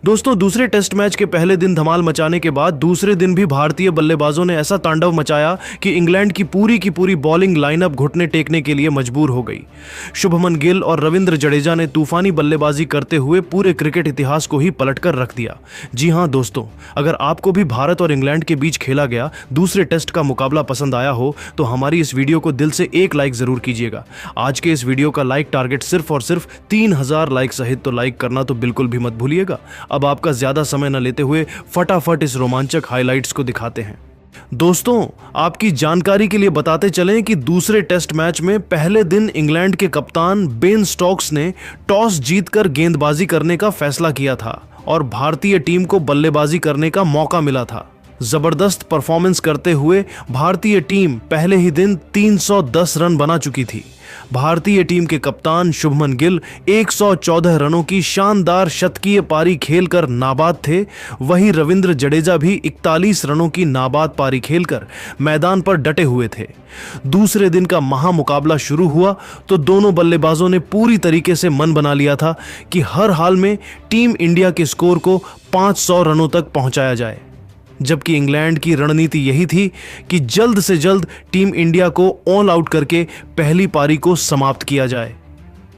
दोस्तों, दूसरे test match के पहले दिन धमाल मचाने के बाद दूसरे दिन भी भारतीय बल्लेबाजों ने ऐसा तांडव मचाया कि इंग्लैंड की पूरी बॉलिंग लाइनअप घुटने टेकने के लिए मजबूर हो गई। शुभमन गिल और रविंद्र जडेजा ने तूफानी बल्लेबाजी करते हुए पूरे क्रिकेट इतिहास को ही पलटकर रख दिया। जी हां दोस्तों, अगर आपको भी भारत और इंग्लैंड के बीच खेला गया दूसरे टेस्ट का मुकाबला पसंद आया हो तो हमारी इस वीडियो को दिल से एक लाइक जरूर कीजिएगा। आज के इस वीडियो का लाइक टारगेट सिर्फ और सिर्फ 3000 लाइक सहित, तो लाइक करना तो बिल्कुल भी मत भूलिएगा। अब आपका ज्यादा समय न लेते हुए फटाफट इस रोमांचक हाइलाइट्स को दिखाते हैं। दोस्तों, आपकी जानकारी के लिए बताते चलें कि दूसरे टेस्ट मैच में पहले दिन इंग्लैंड के कप्तान बेन स्टोक्स ने टॉस जीतकर गेंदबाजी करने का फैसला किया था और भारतीय टीम को बल्लेबाजी करने का मौका मिला था। जबरदस्त परफॉर्मेंस करते हुए भारतीय टीम पहले ही दिन 310 रन बना चुकी थी। भारतीय टीम के कप्तान शुभमन गिल 114 रनों की शानदार शतकीय पारी खेलकर नाबाद थे। वहीं रविंद्र जडेजा भी 41 रनों की नाबाद पारी खेलकर मैदान पर डटे हुए थे। दूसरे दिन का महामुकाबला शुरू हुआ तो दोनों बल्लेबाजों ने पूरी तरीके से मन बना लिया था कि हर हाल में टीम इंडिया के स्कोर को 500 रनों तक पहुंचाया जाए, जबकि इंग्लैंड की रणनीति यही थी कि जल्द से जल्द टीम इंडिया को ऑल आउट करके पहली पारी को समाप्त किया जाए।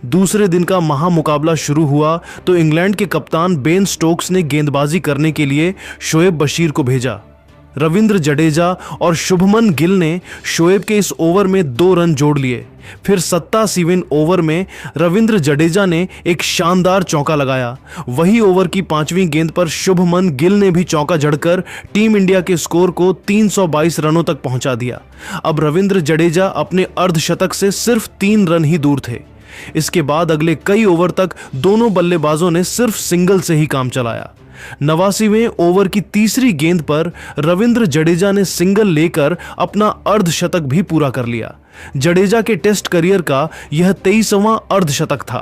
दूसरे दिन का महामुकाबला शुरू हुआ तो इंग्लैंड के कप्तान बेन स्टोक्स ने गेंदबाजी करने के लिए शोएब बशीर को भेजा। रविंद्र जडेजा और शुभमन गिल ने शोएब के इस ओवर में 2 रन जोड़ लिए। फिर 87वें ओवर में रविंद्र जडेजा ने एक शानदार चौका लगाया। वही ओवर की 5वीं गेंद पर शुभमन गिल ने भी चौका जड़कर टीम इंडिया के स्कोर को 322 रनों तक पहुंचा दिया। अब रविंद्र जडेजा अपने अर्धशतक से सिर्फ 3 रन ही दूर थे। इसके बाद अगले कई ओवर तक दोनों बल्लेबाजों ने सिर्फ सिंगल से ही काम चलाया। 89वें ओवर की तीसरी गेंद पर रविंद्र जडेजा ने सिंगल लेकर अपना अर्धशतक भी पूरा कर लिया। जडेजा के टेस्ट करियर का यह 23वां अर्धशतक था।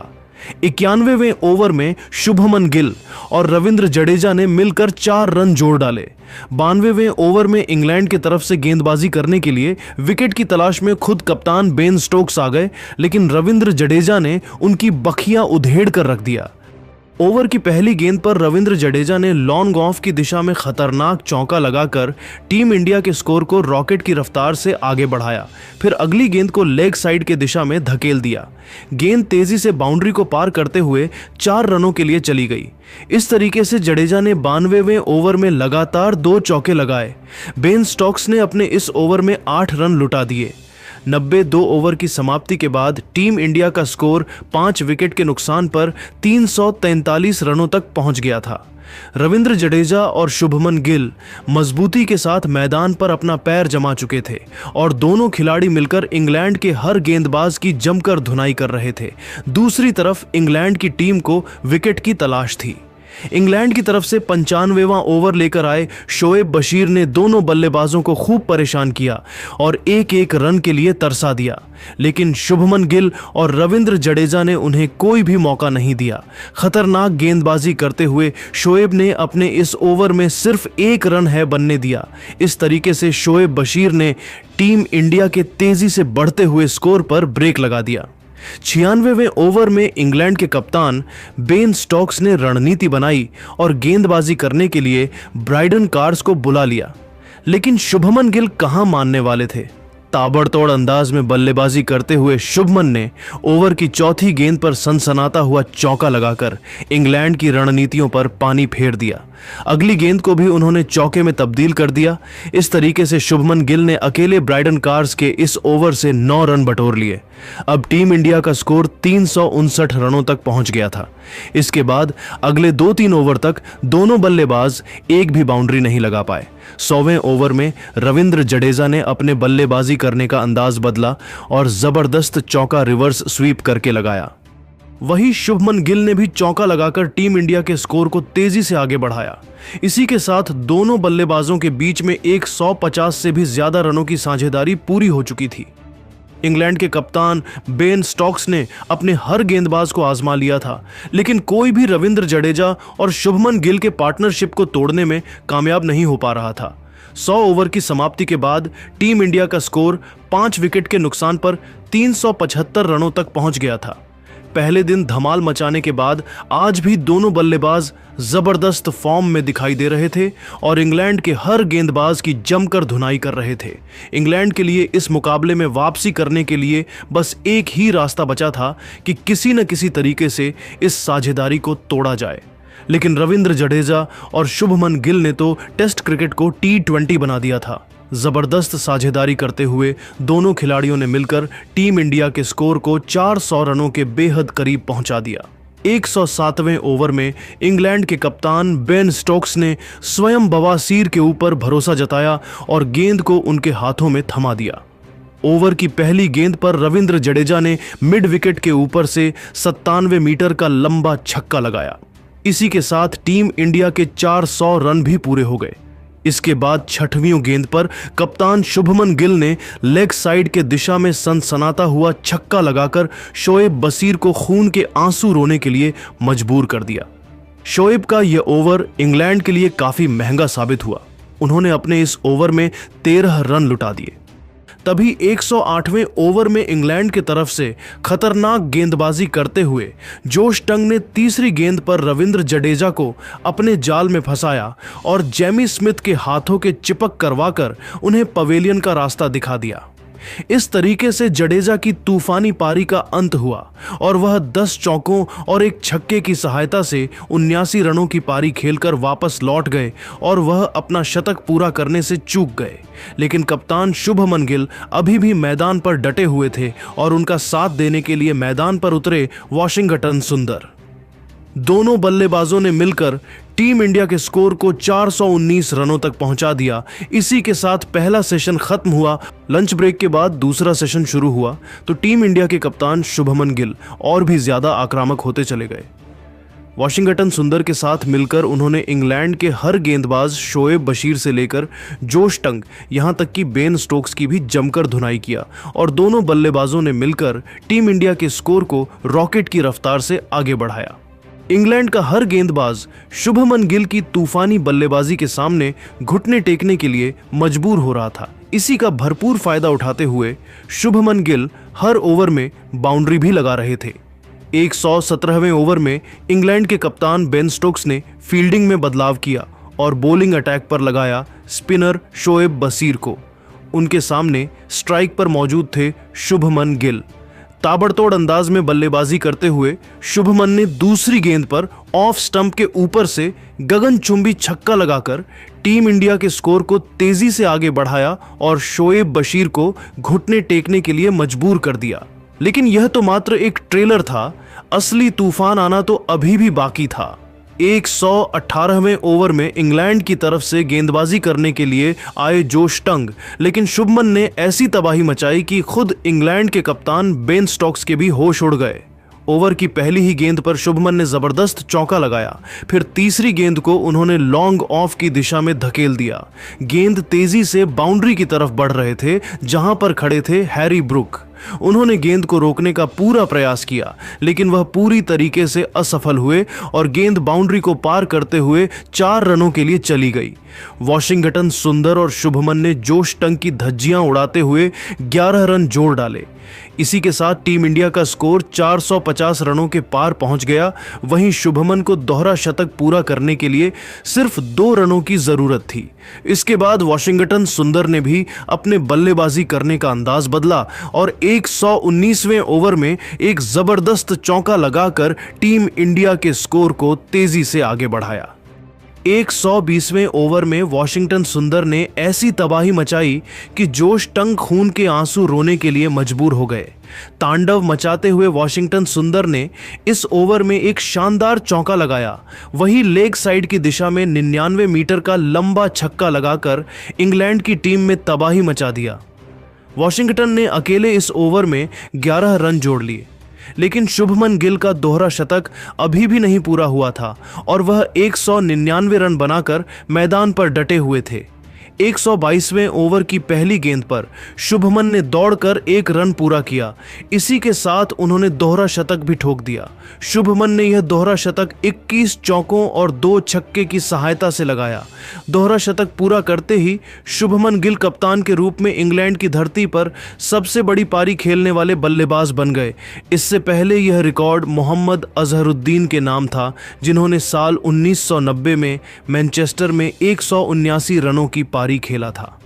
91वें ओवर में शुभमन गिल और रविंद्र जडेजा ने मिलकर 4 रन जोड़ डाले। 92वें ओवर में इंग्लैंड की तरफ से गेंदबाजी करने के लिए विकेट की तलाश में खुद कप्तान बेन स्टोक्स आ गए, लेकिन रविंद्र जडेजा ने उनकी बखियां उधेड़ कर रख दिया। ओवर की पहली गेंद पर रविंद्र जडेजा ने लॉन्ग ऑफ की दिशा में खतरनाक चौका लगाकर टीम इंडिया के स्कोर को रॉकेट की रफ्तार से आगे बढ़ाया। फिर अगली गेंद को लेग साइड के दिशा में धकेल दिया। गेंद तेजी से बाउंड्री को पार करते हुए 4 रनों के लिए चली गई। इस तरीके से जडेजा ने 92वें ओवर में लगातार 2 चौके लगाए। बेन स्टोक्स ने अपने इस ओवर में 8 रन लुटा दिए। 92 ओवर की समाप्ति के बाद टीम इंडिया का स्कोर 5 विकेट के नुकसान पर 343 रनों तक पहुंच गया था। रविंद्र जडेजा और शुभमन गिल मजबूती के साथ मैदान पर अपना पैर जमा चुके थे और दोनों खिलाड़ी मिलकर इंग्लैंड के हर गेंदबाज की जमकर धुनाई कर रहे थे। दूसरी तरफ इंग्लैंड की टीम को विकेट की तलाश थी। इंग्लैंड की तरफ से 95वां ओवर लेकर आए शोएब बशीर ने दोनों बल्लेबाजों को खूब परेशान किया और एक रन के लिए तरसा दिया, लेकिन शुभमन गिल और रविंद्र जडेजा ने उन्हें कोई भी मौका नहीं दिया। खतरनाक गेंदबाजी करते हुए शोएब ने अपने इस ओवर में सिर्फ 1 रन है बनने दिया। इस तरीके से शोएब बशीर ने टीम इंडिया के तेजी से बढ़ते हुए स्कोर पर ब्रेक लगा दिया। 96वें ओवर में इंग्लैंड के कप्तान बेन स्टोक्स ने रणनीति बनाई और गेंदबाजी करने के लिए ब्राइडन कार्स को बुला लिया, लेकिन शुभमन गिल कहां मानने वाले थे। ताबड़तोड़ अंदाज में बल्लेबाजी करते हुए शुभमन ने ओवर की 4थी गेंद पर सनसनाता हुआ चौका लगाकर इंग्लैंड की रणनीतियों पर पानी फेर दिया। अगली गेंद को भी उन्होंने चौके में तब्दील कर दिया। इस तरीके से शुभमन गिल ने अकेले ब्राइडन कार्स के इस ओवर से 9 रन बटोर लिए। अब टीम इंडिया का स्कोर 359 रनों तक पहुंच गया था। इसके बाद अगले 2-3 ओवर तक दोनों बल्लेबाज एक भी बाउंड्री नहीं लगा पाए। 100वें ओवर में रविंद्र जडेजा ने अपने बल्लेबाजी करने का अंदाज बदला और जबरदस्त चौका रिवर्स स्वीप करके लगाया। वहीं शुभमन गिल ने भी चौका लगाकर टीम इंडिया के स्कोर को तेजी से आगे बढ़ाया। इसी के साथ दोनों बल्लेबाजों के बीच में 150 से भी ज्यादा रनों की साझेदारी पूरी हो चुकी थी। इंग्लैंड के कप्तान बेन स्टोक्स ने अपने हर गेंदबाज को आजमा लिया था, लेकिन कोई भी रविंद्र जडेजा और शुभमन गिल के पार्टनरशिप को तोड़ने में कामयाब नहीं हो पा रहा था। 100 ओवर की समाप्ति के बाद टीम इंडिया का स्कोर 5 विकेट के नुकसान पर 375 रनों तक पहुंच गया था। पहले दिन धमाल मचाने के बाद आज भी दोनों बल्लेबाज जबरदस्त फॉर्म में दिखाई दे रहे थे और इंग्लैंड के हर गेंदबाज की जमकर धुनाई कर रहे थे। इंग्लैंड के लिए इस मुकाबले में वापसी करने के लिए बस एक ही रास्ता बचा था कि किसी न किसी तरीके से इस साझेदारी को तोड़ा जाए। लेकिन रविंद्र जडेजा और शुभमन गिल ने तो टेस्ट क्रिकेट को T20 बना दिया था। जबरदस्त साझेदारी करते हुए दोनों खिलाड़ियों ने मिलकर टीम इंडिया के स्कोर को 400 रनों के बेहद करीब पहुंचा दिया। 107वें ओवर में इंग्लैंड के कप्तान बेन स्टोक्स ने स्वयं बवासीर के ऊपर भरोसा जताया और गेंद को उनके हाथों में थमा दिया। ओवर की पहली गेंद पर रविंद्र जडेजा ने मिड विकेट के ऊपर से 97 मीटर का लंबा छक्का लगाया। इसी के साथ टीम इंडिया के 400 रन भी पूरे हो गए। इसके बाद 6वीं गेंद पर कप्तान शुभमन गिल ने लेग साइड के दिशा में सनसनाता हुआ छक्का लगाकर शोएब बशीर को खून के आंसू रोने के लिए मजबूर कर दिया। शोएब का यह ओवर इंग्लैंड के लिए काफी महंगा साबित हुआ। उन्होंने अपने इस ओवर में 13 रन लुटा दिए। तभी 108वें ओवर में इंग्लैंड की तरफ से खतरनाक गेंदबाजी करते हुए जोश टंग ने तीसरी गेंद पर रविंद्र जडेजा को अपने जाल में फंसाया और जेमी स्मिथ के हाथों के चिपक करवाकर उन्हें पवेलियन का रास्ता दिखा दिया। इस तरीके से जडेजा की तूफानी पारी का अंत हुआ और वह 10 चौकों और एक छक्के की सहायता से 79 रनों की पारी खेलकर वापस लौट गए और वह अपना शतक पूरा करने से चूक गए। लेकिन कप्तान शुभमन गिल अभी भी मैदान पर डटे हुए थे और उनका साथ देने के लिए मैदान पर उतरे वाशिंगटन सुंदर। दोनों बल्लेबाजों ने मिलकर टीम इंडिया के स्कोर को 419 रनों तक पहुंचा दिया। इसी के साथ पहला सेशन खत्म हुआ। लंच ब्रेक के बाद दूसरा सेशन शुरू हुआ तो टीम इंडिया के कप्तान शुभमन गिल और भी ज्यादा आक्रामक होते चले गए। वाशिंगटन सुंदर के साथ मिलकर उन्होंने इंग्लैंड के हर गेंदबाज शोएब बशीर से लेकर जोश टंग यहां तक कि बेन स्टोक्स की भी जमकर धुनाई किया और दोनों बल्लेबाजों ने मिलकर टीम इंडिया के स्कोर को रॉकेट की रफ्तार से आगे बढ़ाया। इंग्लैंड का हर गेंदबाज शुभमन गिल की तूफानी बल्लेबाजी के सामने घुटने टेकने के लिए मजबूर हो रहा था। इसी का भरपूर फायदा उठाते हुए शुभमन गिल हर ओवर में बाउंड्री भी लगा रहे थे। 117वें ओवर में इंग्लैंड के कप्तान बेन स्टोक्स ने फील्डिंग में बदलाव किया और बॉलिंग अटैक पर लगाया स्पिनर शोएब बशीर को। उनके सामने स्ट्राइक पर मौजूद थे शुभमन गिल। ताबड़तोड़ अंदाज में बल्लेबाजी करते हुए शुभमन ने दूसरी गेंद पर ऑफ स्टंप के ऊपर से गगनचुंबी छक्का लगाकर टीम इंडिया के स्कोर को तेजी से आगे बढ़ाया और शोएब बशीर को घुटने टेकने के लिए मजबूर कर दिया। लेकिन यह तो मात्र एक ट्रेलर था, असली तूफान आना तो अभी भी बाकी था। 118वें ओवर में इंग्लैंड की तरफ से गेंदबाजी करने के लिए आए जोश टंग, लेकिन शुभमन ने ऐसी तबाही मचाई कि खुद इंग्लैंड के कप्तान बेन स्टोक्स के भी होश उड़ गए। ओवर की पहली ही गेंद पर शुभमन ने जबरदस्त चौका लगाया। फिर तीसरी गेंद को उन्होंने लॉन्ग ऑफ की दिशा में धकेल दिया। गेंद तेजी से बाउंड्री की तरफ बढ़ रहे थे जहां पर खड़े थे हैरी ब्रुक। उन्होंने गेंद को रोकने का पूरा प्रयास किया लेकिन वह पूरी तरीके से असफल हुए और गेंद बाउंड्री को पार करते हुए 4 रनों के लिए चली गई। वाशिंगटन सुंदर और शुभमन ने जोश टंग की धज्जियां उड़ाते हुए 11 रन जोड़ डाले। इसी के साथ टीम इंडिया का स्कोर 450 रनों के पार पहुंच गया। वहीं शुभमन को दोहरा शतक पूरा करने के लिए सिर्फ 2 रनों की जरूरत थी। इसके बाद वाशिंगटन सुंदर ने भी अपने बल्लेबाजी करने का अंदाज बदला और 119वें ओवर में एक जबरदस्त चौका लगाकर टीम इंडिया के स्कोर को तेजी से आगे बढ़ाया। 120वें ओवर में वाशिंगटन सुंदर ने ऐसी तबाही मचाई कि जोश टंग खून के आंसू रोने के लिए मजबूर हो गए। तांडव मचाते हुए वाशिंगटन सुंदर ने इस ओवर में एक शानदार चौका लगाया। वही लेग साइड की दिशा में 99 मीटर का लंबा छक्का लगाकर इंग्लैंड की टीम में तबाही मचा दिया। वाशिंगटन ने अकेले इस ओवर में 11 रन जोड़ लिए, लेकिन शुभमन गिल का दोहरा शतक अभी भी नहीं पूरा हुआ था और वह 199 रन बनाकर मैदान पर डटे हुए थे। 122वें ओवर की पहली गेंद पर शुभमन ने दौड़कर 1 रन पूरा किया। इसी के साथ उन्होंने दोहरा शतक भी ठोक दिया। शुभमन ने यह दोहरा शतक 21 चौकों और 2 छक्के की सहायता से लगाया। दोहरा शतक पूरा करते ही शुभमन गिल कप्तान के रूप में इंग्लैंड की धरती पर सबसे बड़ी पारी खेलने वाले बल्लेबाज बन गए। इससे पहले यह रिकॉर्ड मोहम्मद अजहरुद्दीन के नाम था, जिन्होंने साल 1990 में मैनचेस्टर में 179 रनों की पारी खेला था।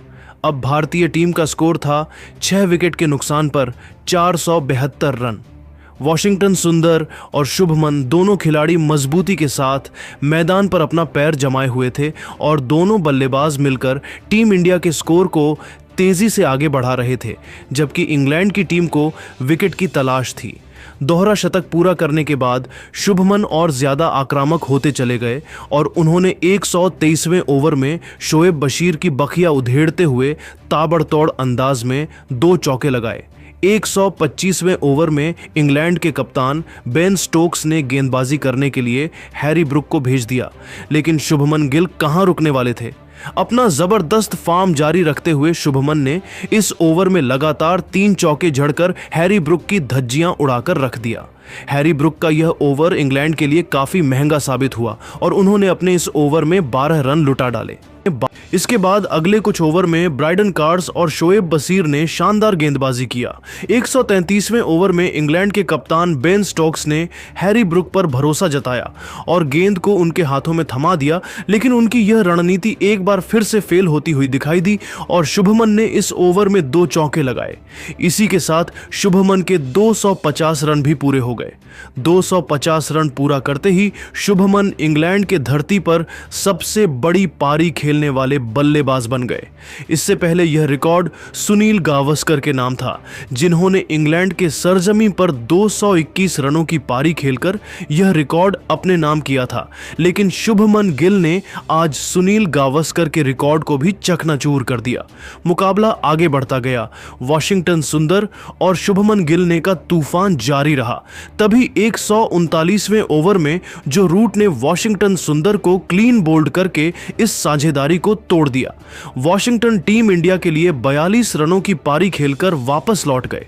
अब भारतीय टीम का स्कोर था 6 विकेट के नुकसान पर 472 रन। वॉशिंगटन सुंदर और शुभमन दोनों खिलाड़ी मजबूती के साथ मैदान पर अपना पैर जमाए हुए थे और दोनों बल्लेबाज मिलकर टीम इंडिया के स्कोर को तेजी से आगे बढ़ा रहे थे, जबकि इंग्लैंड की टीम को विकेट की तलाश थी। दोहरा शतक पूरा करने के बाद शुभमन और ज्यादा आक्रामक होते चले गए और उन्होंने 123वें ओवर में शोएब बशीर की बखिया उधेड़ते हुए ताबड़तोड़ अंदाज में 2 चौके लगाए। 125वें ओवर में इंग्लैंड के कप्तान बेन स्टोक्स ने गेंदबाजी करने के लिए हैरी ब्रुक को भेज दिया, लेकिन शुभमन गिल कहां रुकने वाले थे। अपना जबरदस्त फॉर्म जारी रखते हुए शुभमन ने इस ओवर में लगातार 3 चौके जड़कर हैरी ब्रुक की धज्जियां उड़ाकर रख दिया। हैरी ब्रुक का यह ओवर इंग्लैंड के लिए काफी महंगा साबित हुआ और उन्होंने अपने इस ओवर में 12 रन लुटा डाले। इसके बाद अगले कुछ ओवर में ब्राइडन कार्स और शोएब बशीर ने शानदार गेंदबाजी किया। 133वें ओवर में इंग्लैंड के कप्तान बेन स्टोक्स ने हैरी ब्रुक पर भरोसा जताया और गेंद को उनके हाथों में थमा दिया, लेकिन उनकी यह रणनीति एक बार फिर से फेल होती हुई दिखाई दी और शुभमन ने इस ओवर में 2 चौके लगाए। इसी के साथ शुभमन के 250 रन भी पूरे हो गए। 250 रन पूरा करते ही शुभमन इंग्लैंड के धरती पर सबसे बड़ी पारी खेलने वाले बल्लेबाज बन गए। इससे पहले यह रिकॉर्ड सुनील गावस्कर के नाम था, जिन्होंने इंग्लैंड के सरजमी पर 221 रनों की पारी खेलकर यह रिकॉर्ड अपने नाम किया था। लेकिन शुभमन गिल ने आज सुनील गावस्कर के रिकॉर्ड को भी चकनाचूर कर दिया। मुकाबला आगे बढ़ता गया। वॉशिंगटन सुंदर और शुभमन गिल ने का तूफान जारी रहा। तभी 139वें ओवर में जो रूट ने वॉशिंगटन सुंदर को क्लीन बोल्ड करके इस साझेदारी को तोड़ दिया। वॉशिंगटन टीम इंडिया के लिए 42 रनों की पारी खेलकर वापस लौट गए।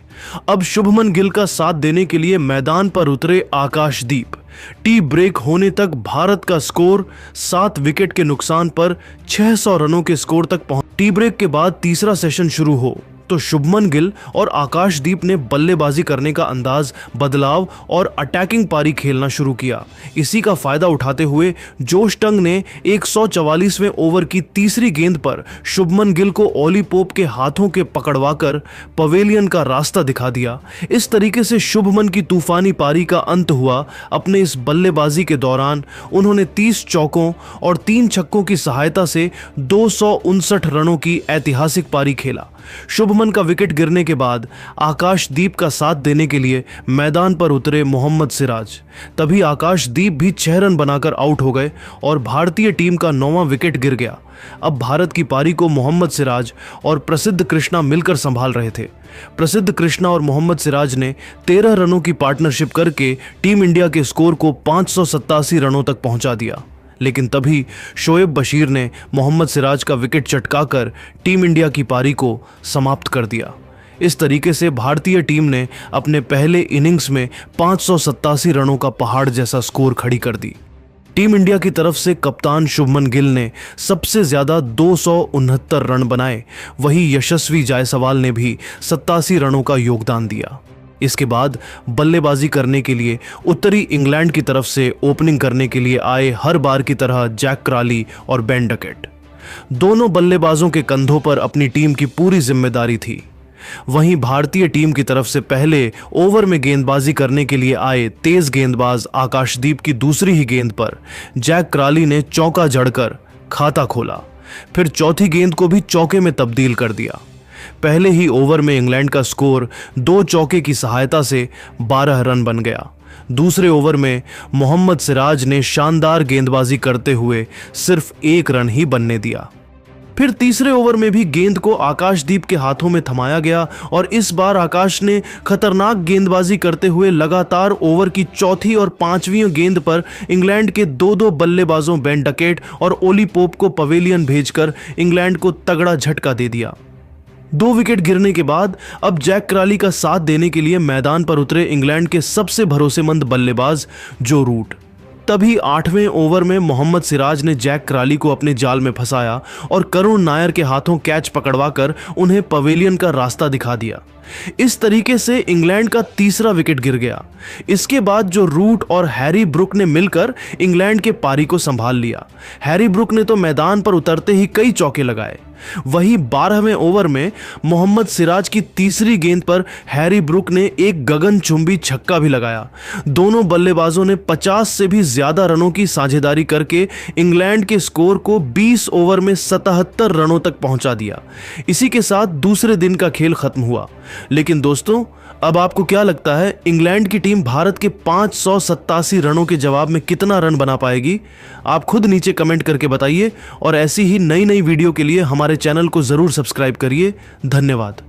अब शुभमन गिल का साथ देने के लिए मैदान पर उतरे आकाशदीप। टी ब्रेक होने तक भारत का स्कोर 7 विकेट के नुकसान पर 600 रनों के स्कोर तक पहुंच। टी ब्रेक के बाद तीसरा सेशन शुरू हो तो शुभमन गिल और आकाशदीप ने बल्लेबाजी करने का अंदाज बदलाव और अटैकिंग पारी खेलना शुरू किया। इसी का फायदा उठाते हुए जोश टंग ने 144वें ओवर की तीसरी गेंद पर शुभमन गिल को ओली पोप के हाथों के पकड़वाकर पवेलियन का रास्ता दिखा दिया। इस तरीके से शुभमन की तूफानी पारी का अंत हुआ। अपने इस बल्लेबाजी के दौरान उन्होंने 30 चौकों और 3 छक्कों की सहायता से 259 रनों की ऐतिहासिक पारी खेला। शुभमन का विकेट गिरने के बाद आकाशदीप का साथ देने के लिए मैदान पर उतरे मोहम्मद सिराज। तभी आकाशदीप भी 6 रन बनाकर आउट हो गए और भारतीय टीम का 9वां विकेट गिर गया। अब भारत की पारी को मोहम्मद सिराज और प्रसिद्ध कृष्णा मिलकर संभाल रहे थे। प्रसिद्ध कृष्णा और मोहम्मद सिराज ने 13 रनों की पार्टनरशिप करके टीम इंडिया के स्कोर को 587 रनों तक पहुंचा दिया। लेकिन तभी शोएब बशीर ने मोहम्मद सिराज का विकेट चटकाकर टीम इंडिया की पारी को समाप्त कर दिया। इस तरीके से भारतीय टीम ने अपने पहले इनिंग्स में 587 रनों का पहाड़ जैसा स्कोर खड़ी कर दी। टीम इंडिया की तरफ से कप्तान शुभमन गिल ने सबसे ज्यादा 269 रन बनाए, वहीं यशस्वी जायसवाल ने भी 87 रनों का योगदान दिया। इसके बाद बल्लेबाजी करने के लिए उत्तरी इंग्लैंड की तरफ से ओपनिंग करने के लिए आए हर बार की तरह जैक क्राली और बेन डकेट। दोनों बल्लेबाजों के कंधों पर अपनी टीम की पूरी जिम्मेदारी थी। वहीं भारतीय टीम की तरफ से पहले ओवर में गेंदबाजी करने के लिए आए तेज गेंदबाज आकाशदीप की दूसरी ही गेंद पर जैक क्राली ने चौका जड़कर खाता खोला। फिर चौथी गेंद को भी चौके में तब्दील कर दिया। पहले ही ओवर में इंग्लैंड का स्कोर 2 चौके की सहायता से 12 रन बन गया। दूसरे ओवर में मोहम्मद सिराज ने शानदार गेंदबाजी करते हुए सिर्फ 1 रन ही बनने दिया। फिर तीसरे ओवर में भी गेंद को आकाशदीप के हाथों में थमाया गया और इस बार आकाश ने खतरनाक गेंदबाजी करते हुए लगातार ओवर की चौथी और पांचवीं गेंद पर इंग्लैंड के दो बल्लेबाजों बेन डकेट और ओली पोप को पवेलियन भेजकर इंग्लैंड को तगड़ा झटका दे दिया। 2 विकेट गिरने के बाद अब जैक क्राली का साथ देने के लिए मैदान पर उतरे इंग्लैंड के सबसे भरोसेमंद बल्लेबाज जो रूट। तभी 8वें ओवर में मोहम्मद सिराज ने जैक क्राली को अपने जाल में फंसाया और करुण नायर के हाथों कैच पकड़वाकर उन्हें पवेलियन का रास्ता दिखा दिया। इस तरीके से इंग्लैंड का तीसरा विकेट गिर गया। इसके बाद जो रूट और हैरी ब्रुक ने मिलकर इंग्लैंड के पारी को संभाल लिया। हैरी ब्रुक ने तो मैदान पर उतरते ही कई चौके लगाए। वहीं 12वें ओवर में मोहम्मद सिराज की तीसरी गेंद पर हैरी ब्रुक ने एक गगनचुंबी छक्का भी लगाया। दोनों बल्लेबाजों ने 50 से भी ज्यादा रनों की साझेदारी करके इंग्लैंड के स्कोर को 20 ओवर में 77 रनों तक पहुंचा दिया। इसी के साथ दूसरे दिन का खेल खत्म हुआ। लेकिन दोस्तों, अब आपको क्या लगता है इंग्लैंड की टीम भारत के 587 रनों के जवाब में कितना रन बना पाएगी? आप खुद नीचे कमेंट करके बताइए और ऐसी ही नई वीडियो के लिए हमारे चैनल को जरूर सब्सक्राइब करिए। धन्यवाद।